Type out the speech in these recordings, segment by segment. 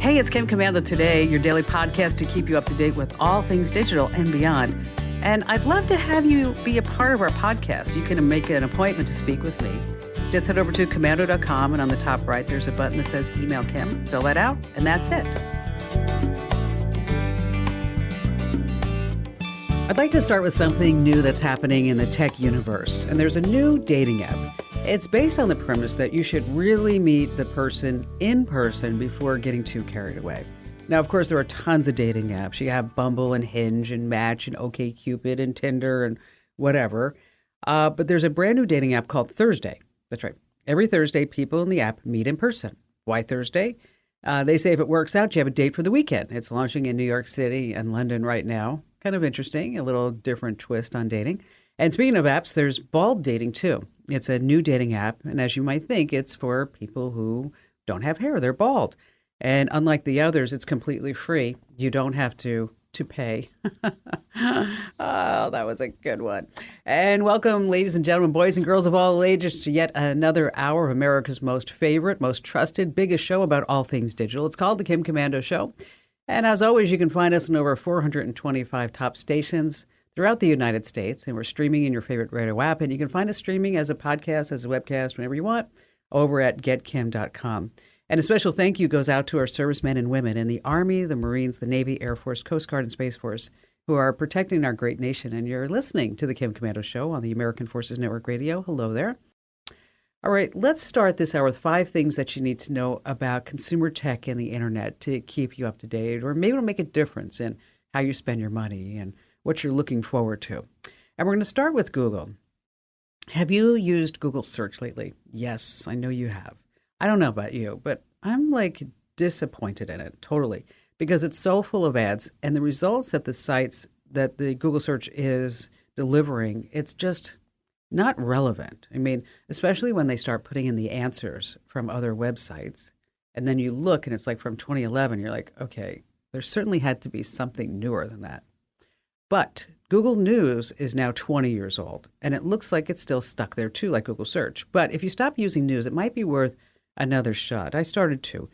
Hey, it's Kim Commando Today, your daily podcast to keep you up to date with all things digital and beyond. And I'd love to have you be a part of our podcast. You can make an appointment to speak with me. Just head over to commando.com, and on the top right, there's a button that says Email Kim. Fill that out, and that's it. I'd like to start with something new that's happening in the tech universe. And there's a new dating app. It's based on the premise that you should really meet the person in person before getting too carried away. Now, of course, there are tons of dating apps. You have Bumble and Hinge and Match and OkCupid and Tinder and whatever. But there's a brand new dating app called Thursday. That's right. Every Thursday, people in the app meet in person. Why Thursday? They say if it works out, you have a date for the weekend. It's launching in New York City and London right now. Kind of interesting, a little different twist on dating. And speaking of apps, there's Bald Dating too. It's a new dating app, and as you might think, it's for people who don't have hair. They're bald. And unlike the others, it's completely free. You don't have to pay. Oh, that was a good one. And welcome, ladies and gentlemen, boys and girls of all ages, to yet another hour of America's most favorite, most trusted, biggest show about all things digital. It's called The Kim Commando Show. And as always, you can find us in over 425 top stations throughout the United States. And we're streaming in your favorite radio app. And you can find us streaming as a podcast, as a webcast, whenever you want, over at getkim.com. And a special thank you goes out to our servicemen and women in the Army, the Marines, the Navy, Air Force, Coast Guard, and Space Force who are protecting our great nation. And you're listening to the Kim Commando Show on the American Forces Network Radio. Hello there. All right, let's start this hour with 5 things that you need to know about consumer tech and the internet to keep you up to date, or maybe it'll make a difference in how you spend your money and what you're looking forward to. And we're going to start with Google. Have you used Google search lately? Yes, I know you have. I don't know about you, but I'm disappointed in it totally because it's so full of ads, and the results that the sites that the Google search is delivering, it's just not relevant. I mean, especially when they start putting in the answers from other websites, and then you look and it's like from 2011, you're like, okay, there certainly had to be something newer than that. But Google News is now 20 years old, and it looks like it's still stuck there too, like Google Search. But if you stop using news, it might be worth another shot. I started to.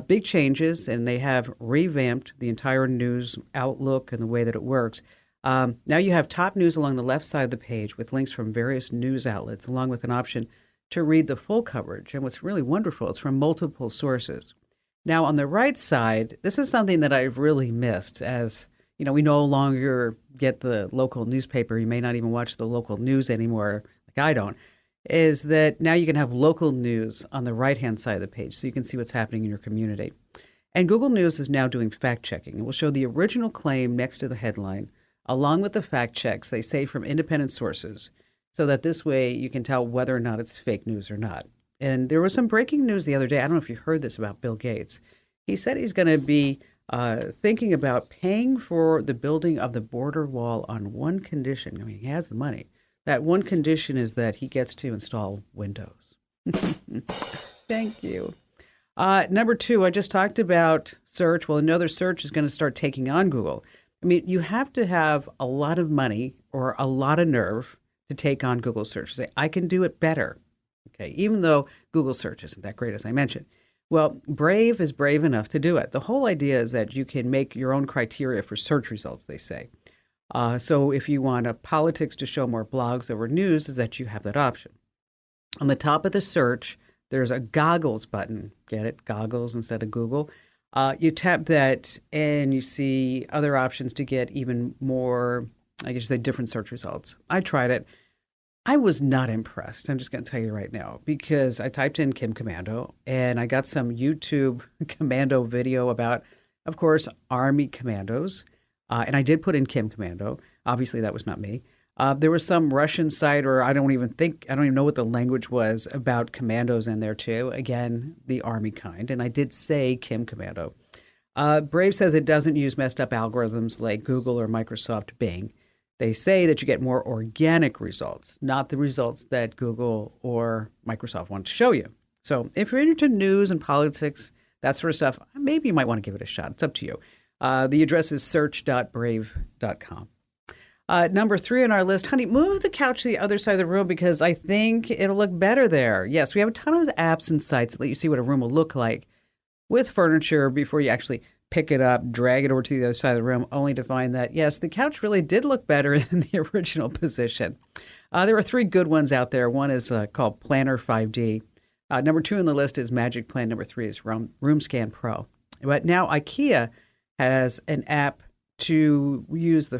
Big changes, and they have revamped the entire news outlook and the way that it works. Now you have top news along the left side of the page with links from various news outlets, along with an option to read the full coverage. And what's really wonderful, it's from multiple sources. Now on the right side, this is something that I've really missed as, you know, we no longer get the local newspaper. You may not even watch the local news anymore, like I don't, is that now you can have local news on the right-hand side of the page so you can see what's happening in your community. And Google News is now doing fact-checking. It will show the original claim next to the headline, along with the fact checks they say from independent sources, so that this way you can tell whether or not it's fake news or not. And there was some breaking news the other day. I don't know if you heard this about Bill Gates. He said he's going to be thinking about paying for the building of the border wall on one condition. I mean, he has the money. That one condition is that he gets to install Windows. Thank you. Number 2, I just talked about search. Well, another search is going to start taking on Google. I mean, you have to have a lot of money or a lot of nerve to take on Google search. Say, I can do it better. Okay, even though Google search isn't that great, as I mentioned. Well, Brave is brave enough to do it. The whole idea is that you can make your own criteria for search results, they say. So if you want politics to show more blogs over news, is that you have that option. On the top of the search, there's a goggles button. Get it? Goggles instead of Google. You tap that and you see other options to get even more, I guess, different search results. I tried it. I was not impressed. I'm just going to tell you right now, because I typed in Kim Commando and I got some YouTube commando video about, of course, Army commandos. And I did put in Kim Commando. Obviously, that was not me. There was some Russian site, or I don't even know what the language was, about commandos in there too. Again, the Army kind. And I did say Kim Commando. Brave says it doesn't use messed up algorithms like Google or Microsoft Bing. They say that you get more organic results, not the results that Google or Microsoft want to show you. So if you're into news and politics, that sort of stuff, maybe you might want to give it a shot. It's up to you. The address is search.brave.com. Number 3 on our list, honey, move the couch to the other side of the room because I think it'll look better there. Yes, we have a ton of apps and sites that let you see what a room will look like with furniture before you actually pick it up, drag it over to the other side of the room, only to find that, yes, the couch really did look better in the original position. There are 3 good ones out there. One is called Planner 5D. Number 2 on the list is Magic Plan. Number 3 is RoomScan Pro. But now IKEA has an app to use their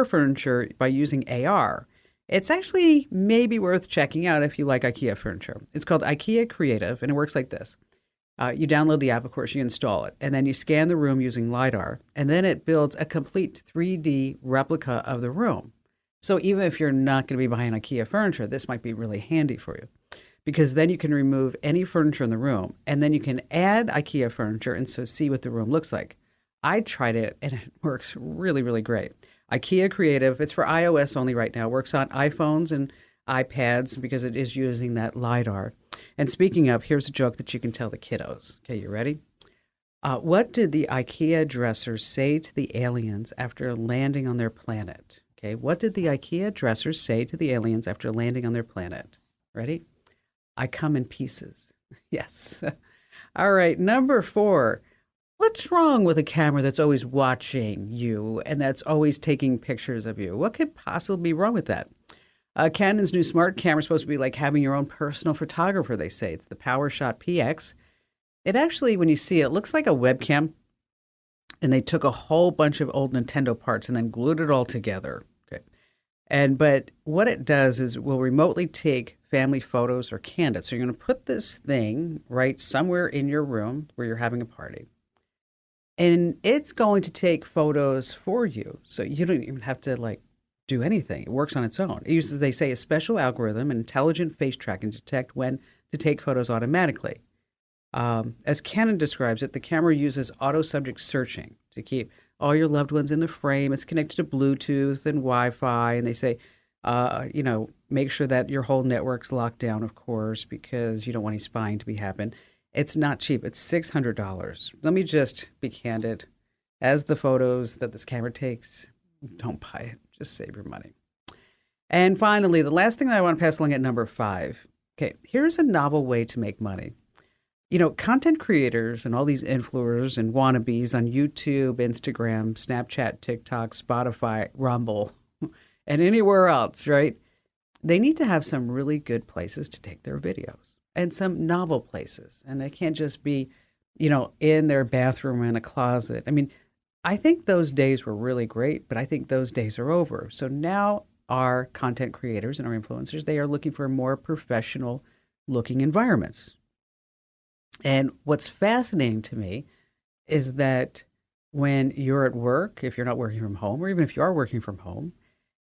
furniture by using AR. It's actually maybe worth checking out if you like IKEA furniture. It's called IKEA Creative, and it works like this. You download the app, of course, you install it, and then you scan the room using LiDAR, and then it builds a complete 3D replica of the room. So even if you're not going to be buying IKEA furniture, this might be really handy for you, because then you can remove any furniture in the room, and then you can add IKEA furniture and so see what the room looks like. I tried it, and it works really, really great. IKEA Creative, it's for iOS only right now, works on iPhones and iPads because it is using that LiDAR. And speaking of, here's a joke that you can tell the kiddos. Okay, you ready? What did the IKEA dressers say to the aliens after landing on their planet? Okay, what did the IKEA dressers say to the aliens after landing on their planet? Ready? I come in pieces. Yes. All right, number 4. What's wrong with a camera that's always watching you and that's always taking pictures of you? What could possibly be wrong with that? Canon's new smart camera is supposed to be like having your own personal photographer, they say. It's the PowerShot PX. It actually, when you see it, looks like a webcam, and they took a whole bunch of old Nintendo parts and then glued it all together. Okay. But what it does is it will remotely take family photos or candidates. So you're going to put this thing right somewhere in your room where you're having a party. And it's going to take photos for you. So you don't even have to do anything. It works on its own. It uses, they say, a special algorithm and intelligent face tracking to detect when to take photos automatically. As Canon describes it, the camera uses auto subject searching to keep all your loved ones in the frame. It's connected to Bluetooth and Wi-Fi. And they say, make sure that your whole network's locked down, of course, because you don't want any spying to be happen. It's not cheap. It's $600. Let me just be candid. As the photos that this camera takes, don't buy it. Just save your money. And finally, the last thing that I want to pass along at number 5. Okay, here's a novel way to make money. Content creators and all these influencers and wannabes on YouTube, Instagram, Snapchat, TikTok, Spotify, Rumble, and anywhere else, right? They need to have some really good places to take their videos and some novel places. And they can't just be, in their bathroom or in a closet. I mean, I think those days were really great, but I think those days are over. So now our content creators and our influencers, they are looking for more professional looking environments. And what's fascinating to me is that when you're at work, if you're not working from home, or even if you are working from home,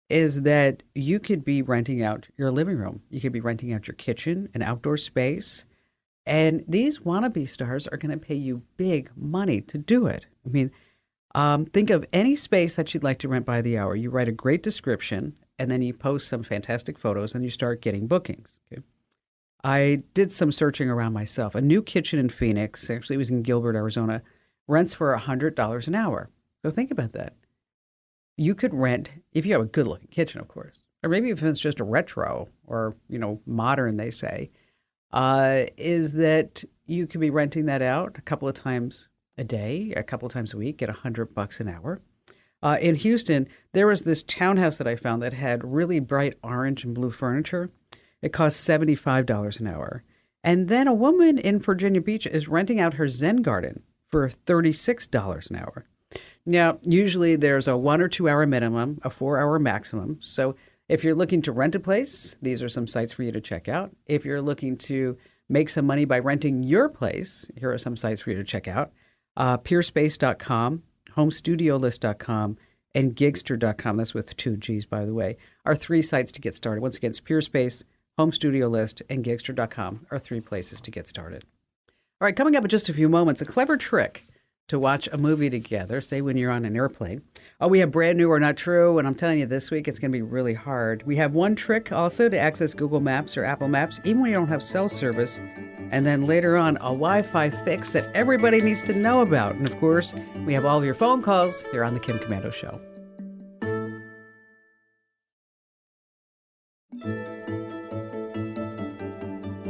is that you could be renting out your living room. You could be renting out your kitchen, an outdoor space. And these wannabe stars are going to pay you big money to do it. I mean, think of any space that you'd like to rent by the hour. You write a great description, and then you post some fantastic photos, and you start getting bookings. Okay? I did some searching around myself. A new kitchen in Phoenix, actually it was in Gilbert, Arizona, rents for $100 an hour. So think about that. You could rent, if you have a good-looking kitchen, of course, or maybe if it's just a retro or, modern, they say, is that you could be renting that out a couple of times a day, a couple of times a week at $100 an hour. In Houston, there was this townhouse that I found that had really bright orange and blue furniture. It cost $75 an hour. And then a woman in Virginia Beach is renting out her Zen garden for $36 an hour. Now, usually there's a 1 or 2 hour minimum, a 4 hour maximum. So if you're looking to rent a place, these are some sites for you to check out. If you're looking to make some money by renting your place, here are some sites for you to check out. Peerspace.com, homestudiolist.com, and gigster.com, that's with 2 G's, by the way, are 3 sites to get started. Once again, it's Peerspace, Home Studio List, and gigster.com are 3 places to get started. All right, coming up in just a few moments, a clever trick to watch a movie together, say when you're on an airplane. Oh, we have brand new or not true, and I'm telling you this week it's going to be really hard. We have one trick also to access Google Maps or Apple Maps, even when you don't have cell service. And then later on, a Wi-Fi fix that everybody needs to know about. And of course, we have all of your phone calls here on The Kim Komando Show.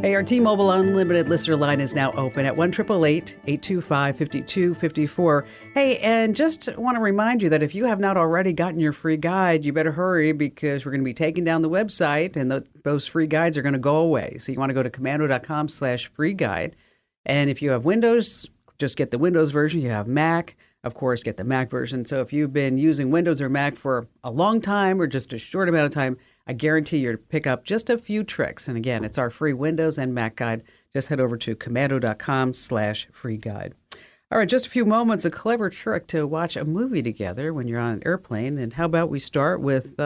Hey, our T-Mobile Unlimited listener line is now open at 1-888-825-5254. Hey, and just want to remind you that if you have not already gotten your free guide, you better hurry because we're going to be taking down the website and those free guides are going to go away. So you want to go to commando.com/free guide. And if you have Windows, just get the Windows version. You have Mac, of course, get the Mac version. So if you've been using Windows or Mac for a long time or just a short amount of time, I guarantee you to pick up just a few tricks. And again, it's our free Windows and Mac guide. Just head over to commando.com/free guide. All right, just a few moments, a clever trick to watch a movie together when you're on an airplane. And how about we start with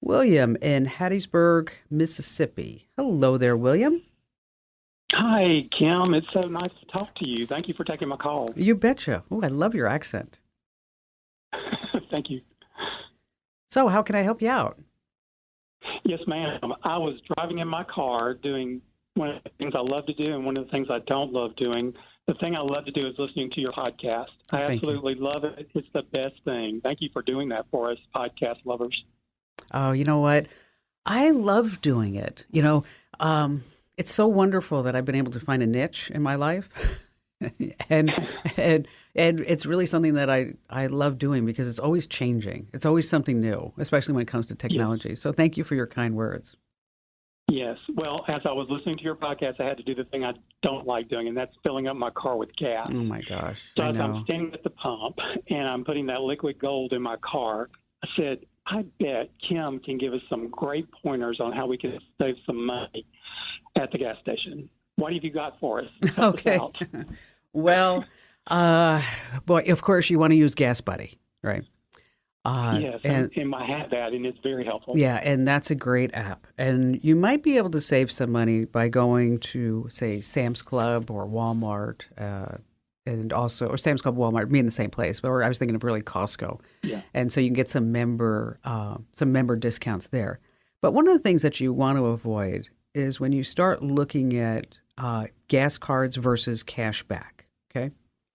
William in Hattiesburg, Mississippi. Hello there, William. Hi, Kim. It's so nice to talk to you. Thank you for taking my call. You betcha. Oh, I love your accent. Thank you. So how can I help you out? Yes, ma'am. I was driving in my car doing one of the things I love to do and one of the things I don't love doing. The thing I love to do is listening to your podcast. I absolutely love it. It's the best thing. Thank you for doing that for us, podcast lovers. Oh, you know what? I love doing it. It's so wonderful that I've been able to find a niche in my life. and it's really something that I love doing because it's always changing. It's always something new, especially when it comes to technology. Yes. So thank you for your kind words. Yes. Well, as I was listening to your podcast, I had to do the thing I don't like doing, and that's filling up my car with gas. Oh, my gosh. So as I'm standing at the pump and I'm putting that liquid gold in my car, I said, I bet Kim can give us some great pointers on how we can save some money at the gas station. What have you got for us? Okay. Well, boy, of course you want to use Gas Buddy, right? Yes, and I have that, and it's very helpful. Yeah, and that's a great app. And you might be able to save some money by going to, say, Sam's Club or Walmart, and also, or Sam's Club, Walmart, be in the same place. But I was thinking of really Costco. Yeah. And so you can get some member discounts there. But one of the things that you want to avoid is when you start looking at gas cards versus cash back. Okay.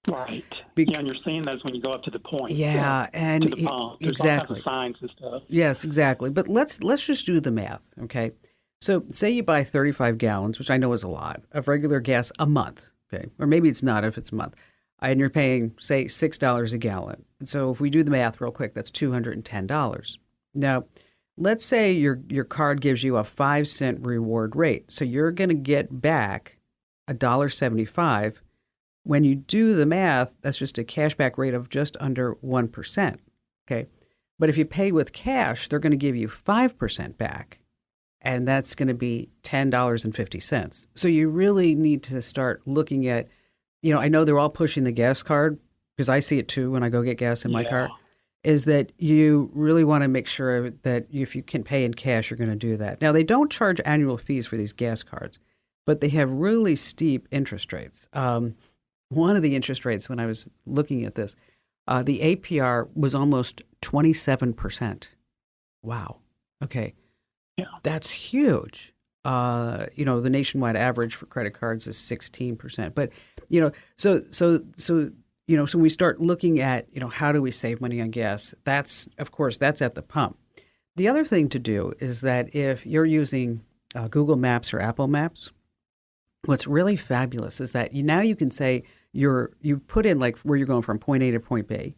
Right. And you're seeing those when you go up to the point. Yeah, and to the pump. There's exactly. all kinds of signs and stuff. Yes, exactly. But let's just do the math, okay? So say you buy 35 gallons, which I know is a lot, of regular gas a month, okay? Or maybe it's not if it's a month. And you're paying, say, $6 a gallon. And so if we do the math real quick, that's $210. Now, let's say your card gives you a 5-cent reward rate. So you're going to get back $1.75. When you do the math, that's just a cashback rate of just under 1%, okay? But if you pay with cash, they're going to give you 5% back, and that's going to be $10.50. So you really need to start looking at, I know they're all pushing the gas card, because I see it too when I go get gas in my car, is that you really want to make sure that if you can pay in cash, you're going to do that. Now, they don't charge annual fees for these gas cards, but they have really steep interest rates. One of the interest rates when I was looking at this, the APR was almost 27%. Wow. Okay. Yeah. That's huge. The nationwide average for credit cards is 16%. But, so when we start looking at, how do we save money on gas? That's at the pump. The other thing to do is that if you're using Google Maps or Apple Maps, what's really fabulous is that now you can say, you put in like where you're going from point A to point B,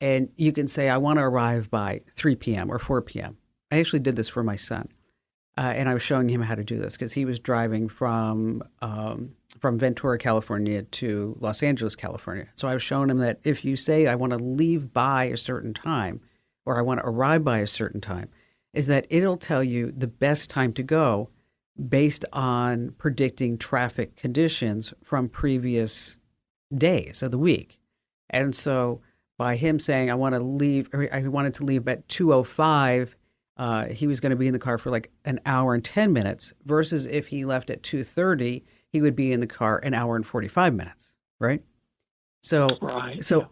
and you can say, I want to arrive by 3 p.m. or 4 p.m. I actually did this for my son, and I was showing him how to do this because he was driving from Ventura, California to Los Angeles, California. So I was showing him that if you say, I want to leave by a certain time or I want to arrive by a certain time, is that it'll tell you the best time to go based on predicting traffic conditions from previous days of the week. And so by him saying, I wanted to leave at 2:05, he was going to be in the car for like an hour and 10 minutes versus if he left at 2:30, he would be in the car an hour and 45 minutes, right? So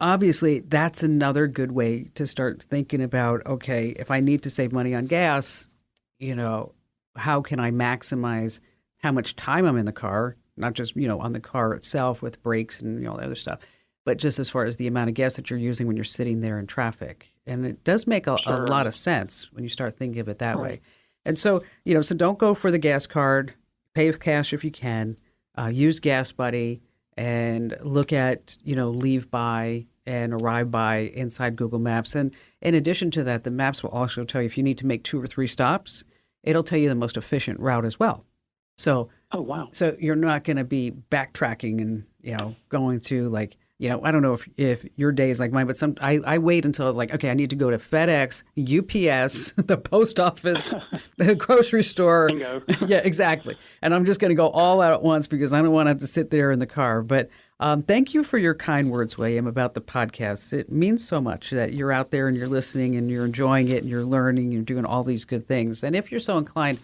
obviously that's another good way to start thinking about, okay, if I need to save money on gas, how can I maximize how much time I'm in the car, not just, on the car itself with brakes and all the other stuff, but just as far as the amount of gas that you're using when you're sitting there in traffic. And it does make a lot of sense when you start thinking of it that way. And so, so don't go for the gas card. pay with cash if you can, use Gas Buddy, and look at, leave by and arrive by inside Google Maps. And in addition to that, the maps will also tell you if you need to make 2 or 3 stops, it'll tell you the most efficient route as well. So, oh, wow. So you're not going to be backtracking and, going to like, I don't know if your day is like mine, but I wait until like, okay, I need to go to FedEx, UPS, the post office, the grocery store. Bingo. Yeah, exactly. And I'm just going to go all out at once because I don't want to have to sit there in the car. But thank you for your kind words, William, about the podcast. It means so much that you're out there and you're listening and you're enjoying it and you're learning, you're doing all these good things. And if you're so inclined,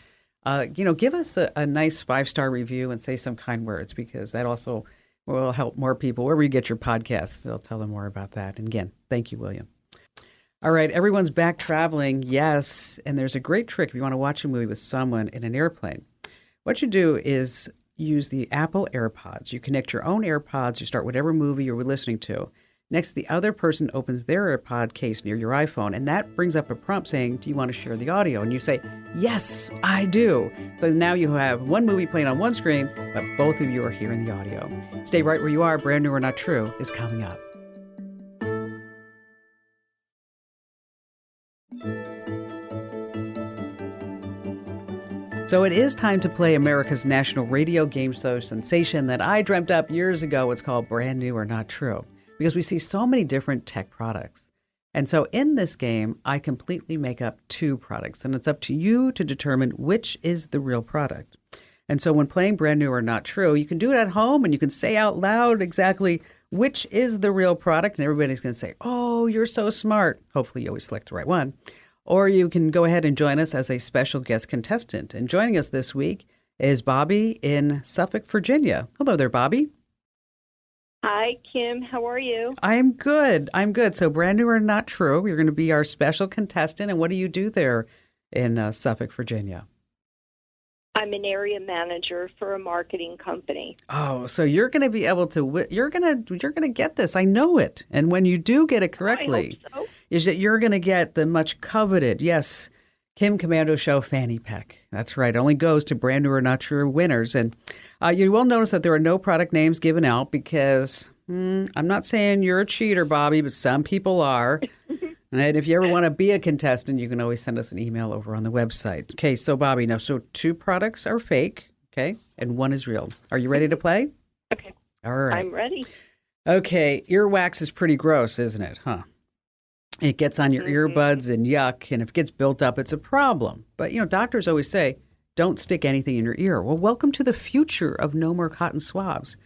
give us a nice 5-star review and say some kind words, because that also will help more people. Wherever you get your podcasts, they'll tell them more about that. And again, thank you, William. All right, everyone's back traveling, yes. And there's a great trick if you want to watch a movie with someone in an airplane. What you do is use the Apple AirPods. You connect your own AirPods. You start whatever movie you're listening to. Next, the other person opens their AirPod case near your iPhone, and that brings up a prompt saying, do you want to share the audio? And you say, yes, I do. So now you have one movie playing on one screen, but both of you are hearing the audio. Stay right where you are. Brand New or Not True is coming up. So it is time to play America's national radio game show sensation that I dreamt up years ago. It's called Brand New or Not True, because we see so many different tech products. And so in this game, I completely make up 2 products, and it's up to you to determine which is the real product. And so when playing Brand New or Not True, you can do it at home and you can say out loud exactly which is the real product, and everybody's going to say, oh, you're so smart. Hopefully you always select the right one. Or you can go ahead and join us as a special guest contestant. And joining us this week is Bobby in Suffolk, Virginia. Hello there, Bobby. Hi, Kim. How are you? I'm good. So Brand New or Not True, you're going to be our special contestant. And what do you do there in Suffolk, Virginia? I'm an area manager for a marketing company. Oh, so you're going to be able to, you're going to get this. I know it. And when you do get it correctly, I hope so. Is that you're going to get the much coveted, yes, Kim Commando Show fanny pack. That's right. It only goes to Brand New or Not True winners. And you will notice that there are no product names given out because I'm not saying you're a cheater, Bobby, but some people are. And if you ever want to be a contestant, you can always send us an email over on the website. Okay, so Bobby, now, so 2 products are fake, okay, and 1 is real. Are you ready to play? Okay. All right. I'm ready. Okay, earwax is pretty gross, isn't it, huh? It gets on your earbuds and yuck, and if it gets built up, it's a problem. But, doctors always say, don't stick anything in your ear. Well, welcome to the future of no more cotton swabs.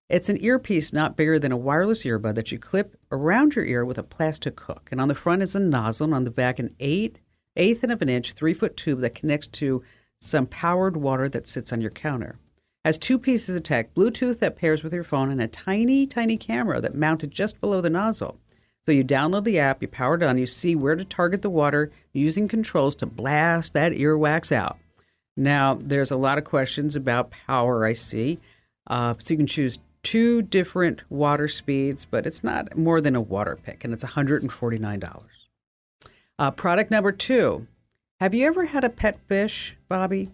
It's an earpiece not bigger than a wireless earbud that you clip around your ear with a plastic hook. And on the front is a nozzle, and on the back an eighth of an inch, 3-foot tube that connects to some powered water that sits on your counter. Has 2 pieces of tech, Bluetooth that pairs with your phone, and a tiny, tiny camera that mounted just below the nozzle. So you download the app, you power it on, you see where to target the water using controls to blast that earwax out. Now, there's a lot of questions about power, I see. So you can choose 2 different water speeds, but it's not more than a water pick, and it's $149. Product number 2. Have you ever had a pet fish, Bobby?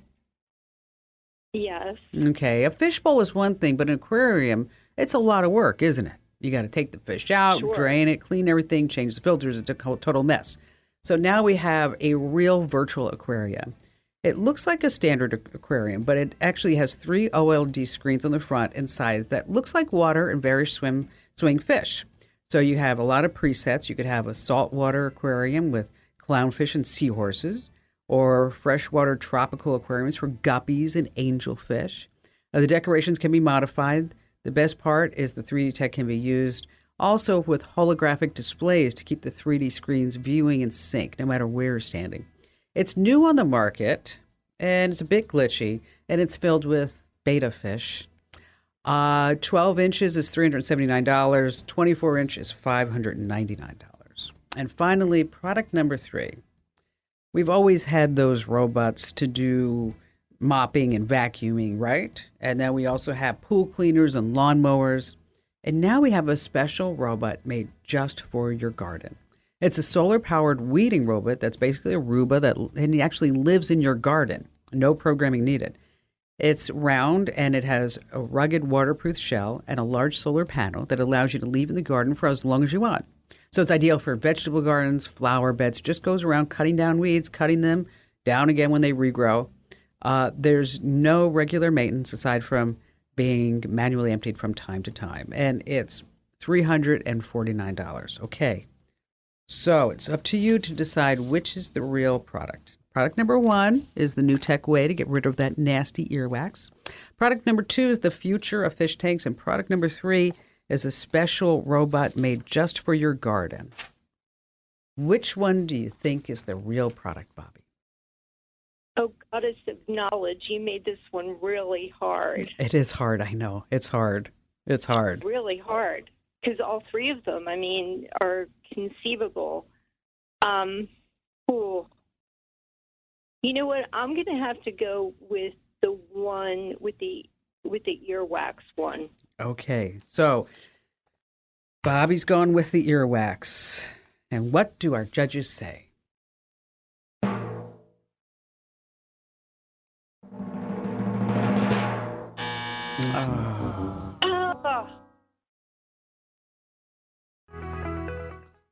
Yes. Okay, a fishbowl is one thing, but an aquarium, it's a lot of work, isn't it? You got to take the fish out, Sure. Drain it, clean everything, change the filters. It's a total mess. So now we have a real virtual aquarium. It looks like a standard aquarium, but it actually has 3 OLED screens on the front and sides that looks like water and various swimming fish. So you have a lot of presets. You could have a saltwater aquarium with clownfish and seahorses, or freshwater tropical aquariums for guppies and angelfish. The decorations can be modified. The best part is the 3D tech can be used also with holographic displays to keep the 3D screens viewing in sync no matter where you're standing. It's new on the market, and it's a bit glitchy, and it's filled with betta fish. 12 inches is $379. 24 inch is $599. And finally, product number 3. We've always had those robots to do mopping and vacuuming, right? And then we also have pool cleaners and lawnmowers. And now we have a special robot made just for your garden. It's a solar-powered weeding robot that's basically a Roomba and he actually lives in your garden. No programming needed. It's round and it has a rugged waterproof shell and a large solar panel that allows you to leave in the garden for as long as you want. So it's ideal for vegetable gardens, flower beds. It just goes around cutting down weeds, cutting them down again when they regrow. There's no regular maintenance aside from being manually emptied from time to time. And it's $349. Okay. So it's up to you to decide which is the real product. Product number 1 is the new tech way to get rid of that nasty earwax. Product number 2 is the future of fish tanks. And product number 3 is a special robot made just for your garden. Which one do you think is the real product, Bobby? Oh, goddess of knowledge, you made this one really hard. It is hard, I know. It's hard. It's hard. Really hard. Because all three of them, I mean, are conceivable. Ooh. You know what? I'm going to have to go with the one with the earwax one. Okay, so Bobby's going with the earwax. And what do our judges say?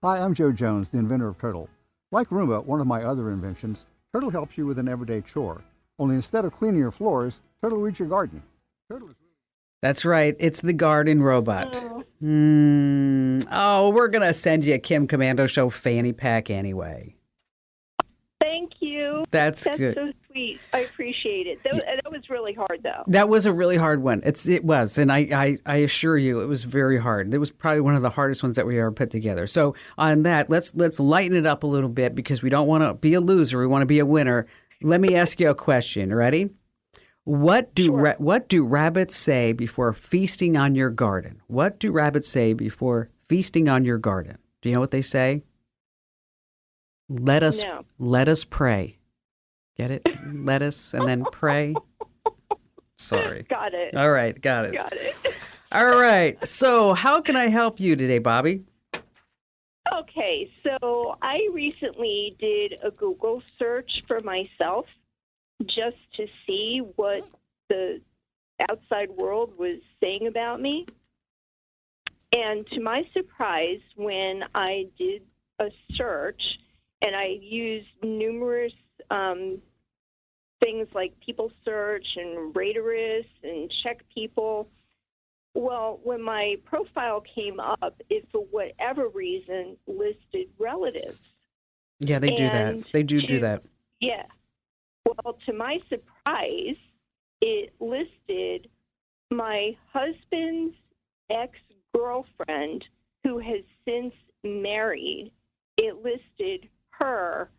Hi, I'm Joe Jones, the inventor of Turtle. Like Roomba, one of my other inventions, Turtle helps you with an everyday chore. Only instead of cleaning your floors, Turtle reads your garden. Turtle is That's right. It's the garden robot. Oh. We're going to send you a Kim Commando Show fanny pack anyway. Thank you. That's good. So sweet. I appreciate it. That was really hard, though. That was a really hard one. It was, and I assure you, it was very hard. It was probably one of the hardest ones that we ever put together. So on that, let's lighten it up a little bit because we don't want to be a loser. We want to be a winner. Let me ask you a question. Ready? What do rabbits say before feasting on your garden? What do rabbits say before feasting on your garden? Do you know what they say? Let us pray. Get it? Let us and then pray. Sorry. Got it. All right, got it. Got it. All right. So, how can I help you today, Bobby? Okay, so I recently did a Google search for myself just to see what the outside world was saying about me. And to my surprise, when I did a search and I used numerous things like People Search and Raterist and Check People, well, when my profile came up, it, for whatever reason, listed relatives. Yeah, they do that. They do that. Yeah. Well, to my surprise, it listed my husband's ex-girlfriend who has since married. It listed her,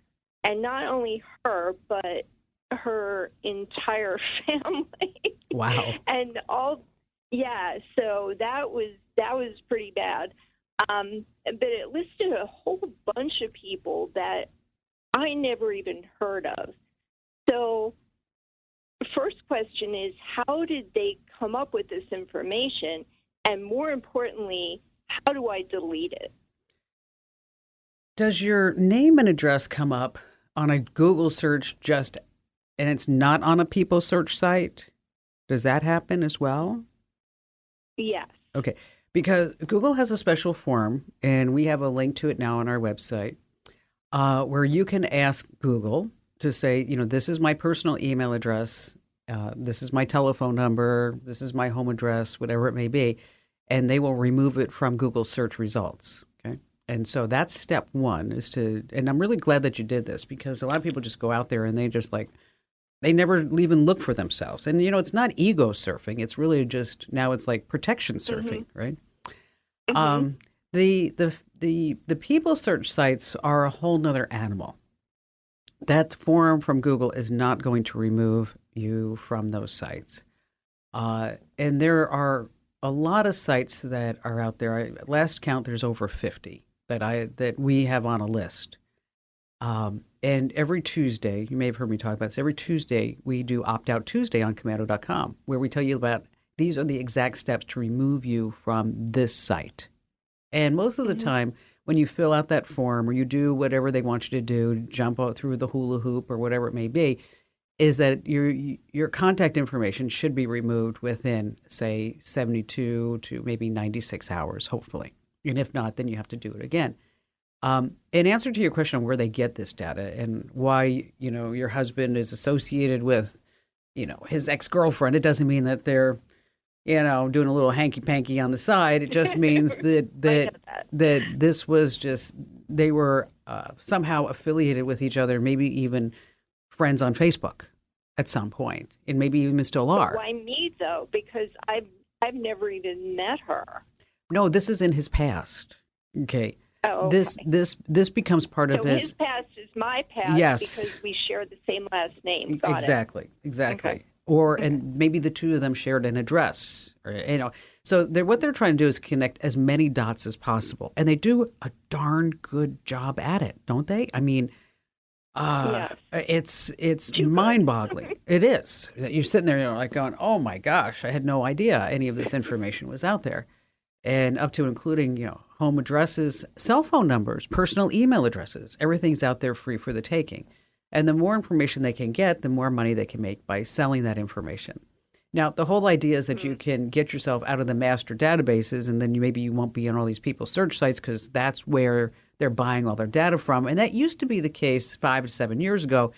and not only her, but her entire family. Wow. And all, yeah, so that was pretty bad. But it listed a whole bunch of people that I never even heard of. So the first question is, how did they come up with this information? And more importantly, how do I delete it? Does your name and address come up on a Google search and it's not on a People Search site? Does that happen as well? Yes. Okay. Because Google has a special form, and we have a link to it now on our website, where you can ask Google to say, this is my personal email address, this is my telephone number, this is my home address, whatever it may be, and they will remove it from Google search results. Okay. And so that's step one and I'm really glad that you did this, because a lot of people just go out there and they never even look for themselves. And, it's not ego surfing. It's really just, now it's like protection surfing, right? Mm-hmm. The People Search sites are a whole nother animal. That form from Google is not going to remove you from those sites. And there are a lot of sites that are out there. At last count, there's over 50 that we have on a list. And every Tuesday, you may have heard me talk about this, every Tuesday we do Opt Out Tuesday on Commando.com, where we tell you about these are the exact steps to remove you from this site. And most of the time, when you fill out that form or you do whatever they want you to do, jump out through the hula hoop or whatever it may be, is that your contact information should be removed within, say, 72 to maybe 96 hours, hopefully. And if not, then you have to do it again. In answer to your question on where they get this data and why, your husband is associated with, his ex-girlfriend, it doesn't mean that they're, doing a little hanky-panky on the side. It just means that this was just, they were somehow affiliated with each other, maybe even friends on Facebook at some point, and maybe even still are. But why me, though? Because I've never even met her. No, this is in his past. Okay. Oh, okay. This becomes part of his past is my past. Yes. Because we share the same last name. Exactly. Okay. And maybe the two of them shared an address, or. So what they're trying to do is connect as many dots as possible, and they do a darn good job at it, don't they? I mean, yes. it's mind-boggling. It is. You're sitting there, like going, "Oh my gosh, I had no idea any of this information was out there," and up to including, home addresses, cell phone numbers, personal email addresses. Everything's out there free for the taking. And the more information they can get, the more money they can make by selling that information. Now, the whole idea is that you can get yourself out of the master databases, and then maybe you won't be on all these people's search sites because that's where they're buying all their data from. And that used to be the case 5 to 7 years ago.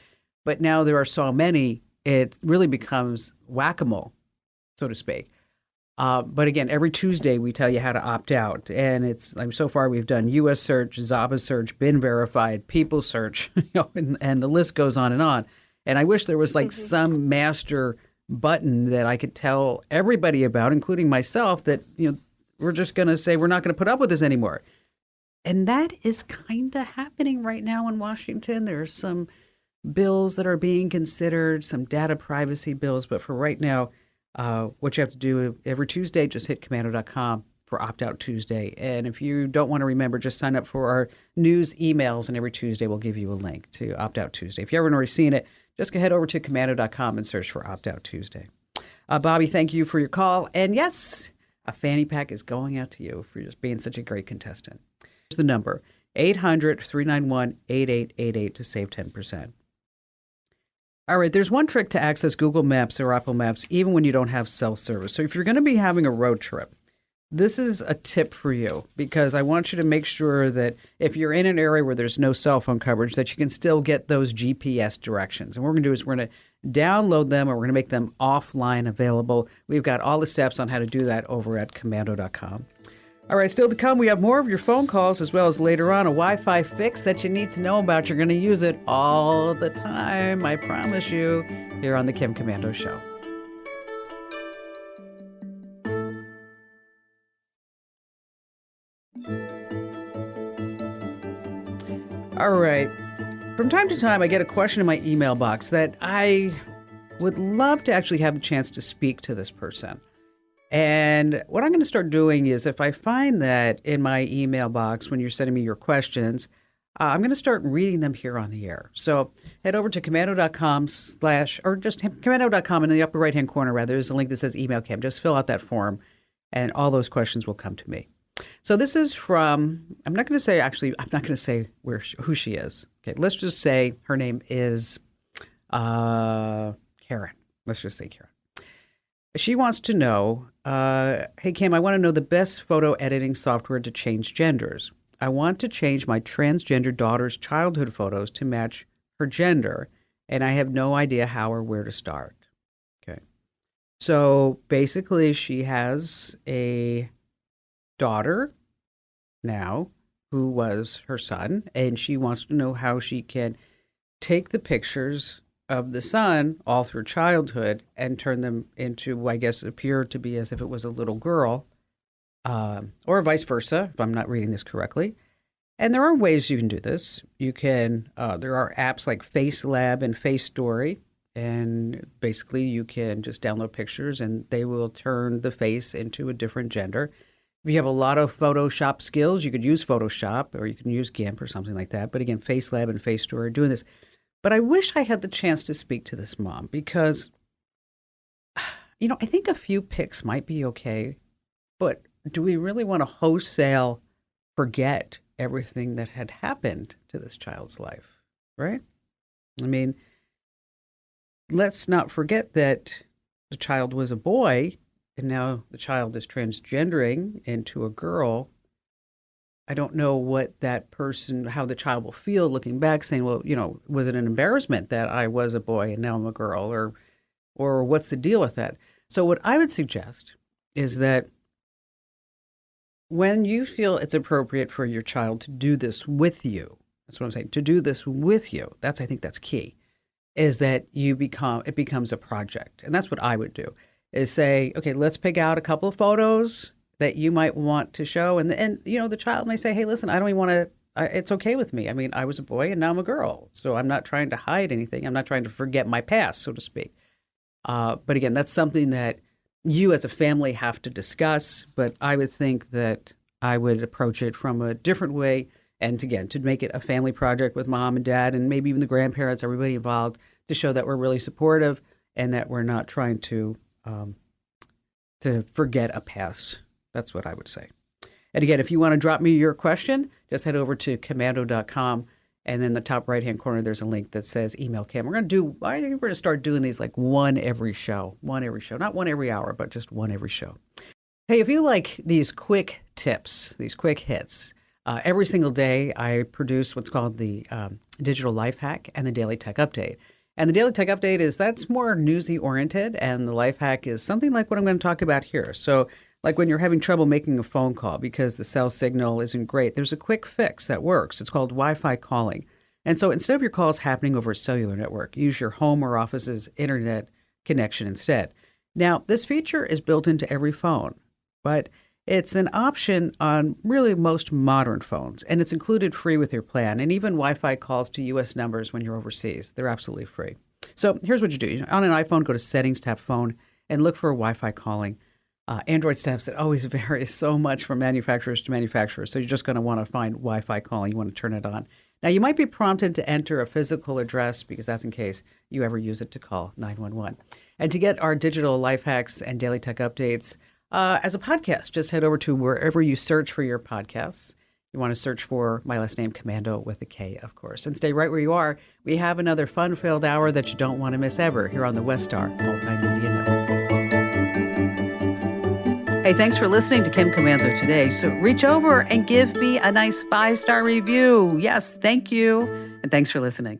But now there are so many, it really becomes whack-a-mole, so to speak. But again, every Tuesday we tell you how to opt out, and so far we've done U.S. search, Zaba search, been verified, people search, and the list goes on and on. And I wish there was some master button that I could tell everybody about, including myself, that we're just going to say we're not going to put up with this anymore. And that is kind of happening right now in Washington. There are some bills that are being considered, some data privacy bills, but for right now. What you have to do every Tuesday, just hit commando.com for Opt-Out Tuesday. And if you don't want to remember, just sign up for our news emails, and every Tuesday we'll give you a link to Opt-Out Tuesday. If you haven't already seen it, just go head over to commando.com and search for Opt-Out Tuesday. Bobby, thank you for your call. And yes, a fanny pack is going out to you for just being such a great contestant. Here's the number, 800-391-8888 to save 10%. All right, there's one trick to access Google Maps or Apple Maps even when you don't have cell service. So if you're going to be having a road trip, this is a tip for you, because I want you to make sure that if you're in an area where there's no cell phone coverage, that you can still get those GPS directions. And what we're going to do is we're going to download them, or we're going to make them offline available. We've got all the steps on how to do that over at commando.com. All right, still to come, we have more of your phone calls, as well as later on a Wi-Fi fix that you need to know about. You're going to use it all the time, I promise you, here on the Kim Komando Show. All right. From time to time, I get a question in my email box that I would love to actually have the chance to speak to this person. And what I'm going to start doing is, if I find that in my email box when you're sending me your questions, I'm going to start reading them here on the air. So head over to commando.com or just commando.com in the upper right-hand corner, rather. There's a link that says Email Kim. Just fill out that form, and all those questions will come to me. So this is from, I'm not going to say who she is. Okay, let's just say her name is Karen. Let's just say Karen. She wants to know, hey, Kim, I want to know the best photo editing software to change genders. I want to change my transgender daughter's childhood photos to match her gender, and I have no idea how or where to start. Okay. So basically, she has a daughter now who was her son, and she wants to know how she can take the pictures of the son all through childhood and turn them into, I guess, appear to be as if it was a little girl, or vice versa, if I'm not reading this correctly. And there are ways you can do this. You can, there are apps like FaceLab and FaceStory, and basically you can just download pictures and they will turn the face into a different gender. If you have a lot of Photoshop skills, you could use Photoshop, or you can use GIMP or something like that. But again, FaceLab and FaceStory are doing this. But I wish I had the chance to speak to this mom, because, I think a few pics might be okay, but do we really want to wholesale forget everything that had happened to this child's life, right? I mean, let's not forget that the child was a boy and now the child is transgendering into a girl. I don't know what that person, how the child will feel looking back saying, well, was it an embarrassment that I was a boy and now I'm a girl, or what's the deal with that? So what I would suggest is that when you feel it's appropriate for your child to do this with you, that's what I'm saying, to do this with you, I think that's key, is that it becomes a project. And that's what I would do, is say, okay, let's pick out a couple of photos that you might want to show. And the child may say, hey, listen, I don't even want to, it's okay with me. I mean, I was a boy and now I'm a girl. So I'm not trying to hide anything. I'm not trying to forget my past, so to speak. But again, that's something that you as a family have to discuss. But I would think that I would approach it from a different way. And again, to make it a family project with mom and dad and maybe even the grandparents, everybody involved, to show that we're really supportive and that we're not trying to forget a past. That's what I would say. And again, if you want to drop me your question, just head over to commando.com. And then the top right-hand corner, there's a link that says email Kim. I think we're going to start doing these like one every show. Not one every hour, but just one every show. Hey, if you like these quick tips, these quick hits, every single day I produce what's called the Digital Life Hack and the Daily Tech Update. And the Daily Tech Update that's more newsy oriented, and the Life Hack is something like what I'm going to talk about here. So like when you're having trouble making a phone call because the cell signal isn't great, there's a quick fix that works. It's called Wi-Fi calling. And so instead of your calls happening over a cellular network, use your home or office's internet connection instead. Now, this feature is built into every phone, but it's an option on really most modern phones, and it's included free with your plan. And even Wi-Fi calls to U.S. numbers when you're overseas, they're absolutely free. So here's what you do. On an iPhone, go to Settings, tap Phone, and look for Wi-Fi calling. Android steps, it always varies so much from manufacturers to manufacturers. So you're just going to want to find Wi-Fi calling. You want to turn it on. Now, you might be prompted to enter a physical address because that's in case you ever use it to call 911. And to get our digital life hacks and daily tech updates as a podcast, just head over to wherever you search for your podcasts. You want to search for my last name, Commando, with a K, of course. And stay right where you are. We have another fun-filled hour that you don't want to miss ever here on the Westar Multimedia Network. Hey, thanks for listening to Kim Commando today. So reach over and give me a nice 5-star review. Yes, thank you. And thanks for listening.